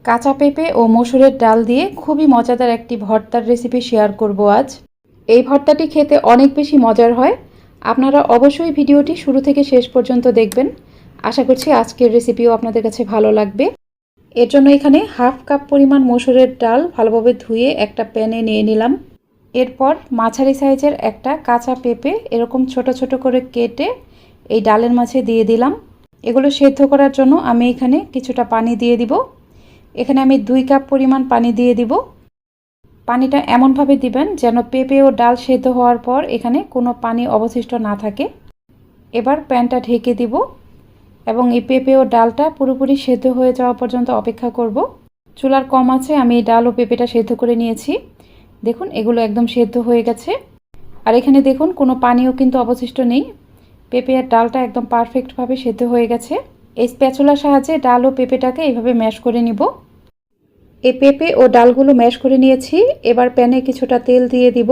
কাঁচা পেঁপে ও মসুরের ডাল দিয়ে খুবই মজাদার একটি ভর্তার রেসিপি শেয়ার করব আজ। এই ভর্তাটি খেতে অনেক বেশি মজার হয়। আপনারা অবশ্যই ভিডিওটি শুরু থেকে শেষ পর্যন্ত দেখবেন। আশা করছি আজকের রেসিপিও আপনাদের কাছে ভালো লাগবে। এর জন্য এখানে হাফ কাপ পরিমাণ মসুরের ডাল ভালোভাবে ধুয়ে একটা প্যানে নিয়ে নিলাম। এরপর মাঝারি সাইজের একটা কাঁচা পেঁপে এরকম ছোট ছোট করে কেটে এই ডালের মাঝে দিয়ে দিলাম। এগুলো সেদ্ধ করার জন্য আমি এখানে কিছুটা পানি দিয়ে দিব। এখানে আমি 2 কাপ পরিমাণ পানি দিয়ে দিব। পানিটা এমনভাবে দিবেন যেন পেঁপে ও ডাল সেদ্ধ হওয়ার পর এখানে কোনো পানি অবশিষ্ট না থাকে। এবার প্যানটা ঢেকে দিব এবং এই পেঁপে ও ডালটা পুরোপুরি সেদ্ধ হয়ে যাওয়া পর্যন্ত অপেক্ষা করব। চুলার কম আছে আমি এই ডাল ও পেঁপেটা সেদ্ধ করে নিয়েছি। দেখুন এগুলো একদম সেদ্ধ হয়ে গেছে। আর এখানে দেখুন কোনো পানিও কিন্তু অবশিষ্ট নেই। পেঁপে আর ডালটা একদম পারফেক্টভাবে সেদ্ধ হয়ে গেছে। এই স্প্যাচুলার সাহায্যে ডাল ও পেঁপেটাকে এইভাবে ম্যাশ করে নিব। এই পেঁপে ও ডালগুলো ম্যাশ করে নিয়েছি। এবার প্যানে কিছুটা তেল দিয়ে দিব।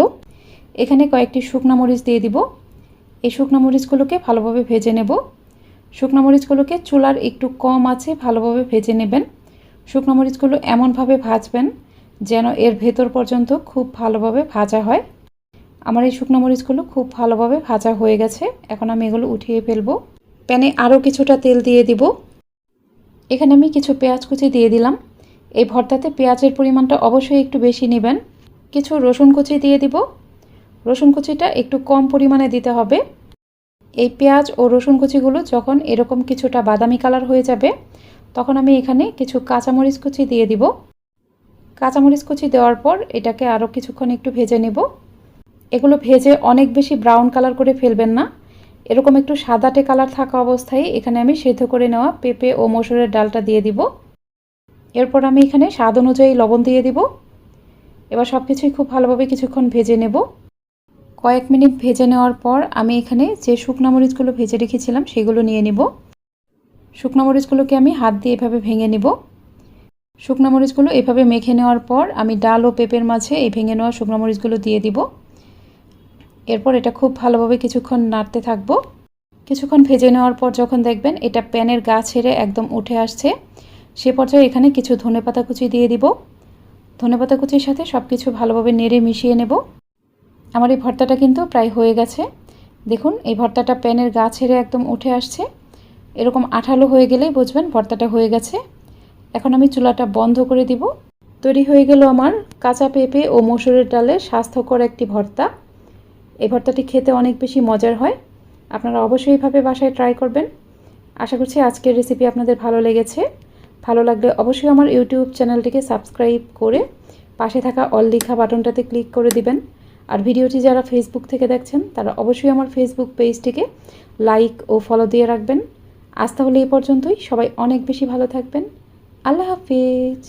এখানে কয়েকটি শুকনো মরিচ দিয়ে দিব। এই শুকনো মরিচগুলোকে ভালোভাবে ভেজে নেব। শুকনো মরিচগুলোকে চুলার একটু কম আছে ভালোভাবে ভেজে নেবেন। শুকনো মরিচগুলো এমনভাবে ভাজবেন যেন এর ভেতর পর্যন্ত খুব ভালোভাবে ভাজা হয়। আমার এই শুকনো মরিচগুলো খুব ভালোভাবে ভাজা হয়ে গেছে। এখন আমি এগুলো উঠিয়ে ফেলবো। প্যানে আরও কিছুটা তেল দিয়ে দিব। এখানে আমি কিছু পেঁয়াজ কুচি দিয়ে দিলাম। এই ভর্তাতে পেঁয়াজের পরিমাণটা অবশ্যই একটু বেশি নেবেন। কিছু রসুন কুচি দিয়ে দিব। রসুন কুচিটা একটু কম পরিমাণে দিতে হবে। এই পেঁয়াজ ও রসুন কুচিগুলো যখন এরকম কিছুটা বাদামি কালার হয়ে যাবে তখন আমি এখানে কিছু কাঁচামরিচ কুচি দিয়ে দিব। কাঁচামরিচ কুচি দেওয়ার পর এটাকে আরও কিছুক্ষণ একটু ভেজে নেব। এগুলো ভেজে অনেক বেশি ব্রাউন কালার করে ফেলবেন না। এরকম একটু সাদাটে কালার থাকা অবস্থায় এখানে আমি সেদ্ধ করে নেওয়া পেঁপে ও মসুরের ডালটা দিয়ে দিব। এরপর আমি এখানে স্বাদ অনুযায়ী লবণ দিয়ে দিব। এবার সব কিছুই খুব ভালোভাবে কিছুক্ষণ ভেজে নেব। কয়েক মিনিট ভেজে নেওয়ার পর আমি এখানে যে শুকনো মরিচগুলো ভেজে রেখেছিলাম সেগুলো নিয়ে নিব। শুকনো মরিচগুলোকে আমি হাত দিয়ে এভাবে ভেঙে নিব। শুকনো মরিচগুলো এভাবে মেখে নেওয়ার পর আমি ডাল ও পেঁপের মাঝে এই ভেঙে নেওয়া শুকনো মরিচগুলো দিয়ে দিব। এরপর এটা খুব ভালোভাবে কিছুক্ষণ নাড়তে থাকবো। কিছুক্ষণ ভেজে নেওয়ার পর যখন দেখবেন এটা প্যানের গা ছেড়ে একদম উঠে আসছে সে পর্যায়ে এখানে কিছু ধনেপাতা কুচি দিয়ে দিব। ধনেপাতা কুচির সাথে সব কিছু ভালোভাবে নেড়ে মিশিয়ে নেব। আমার এই ভর্তাটা কিন্তু প্রায় হয়ে গেছে। দেখুন এই ভর্তাটা প্যানের গা ছেড়ে একদম উঠে আসছে। এরকম আঠালো হয়ে গেলেই বুঝবেন ভর্তাটা হয়ে গেছে। এখন আমি চুলাটা বন্ধ করে দিব। তৈরি হয়ে গেল আমার কাঁচা পেঁপে ও মসুরের ডালের স্বাস্থ্যকর একটি ভর্তা। এই ভর্তাটি খেতে অনেক বেশি মজার হয়। আপনারা অবশ্যই এইভাবে বাসায় ট্রাই করবেন। আশা করছি আজকের রেসিপি আপনাদের ভালো লেগেছে। ভালো লাগলে অবশ্যই আমার ইউটিউব চ্যানেলটিকে সাবস্ক্রাইব করে পাশে থাকা অল লেখা বাটনটাতে ক্লিক করে দিবেন। আর ভিডিওটি যারা ফেসবুক থেকে দেখছেন তারা অবশ্যই আমার ফেসবুক পেজটিকে লাইক ও ফলো দিয়ে রাখবেন। আজ তাহলে এই পর্যন্তই। সবাই অনেক বেশি ভালো থাকবেন। আল্লাহ হাফিজ।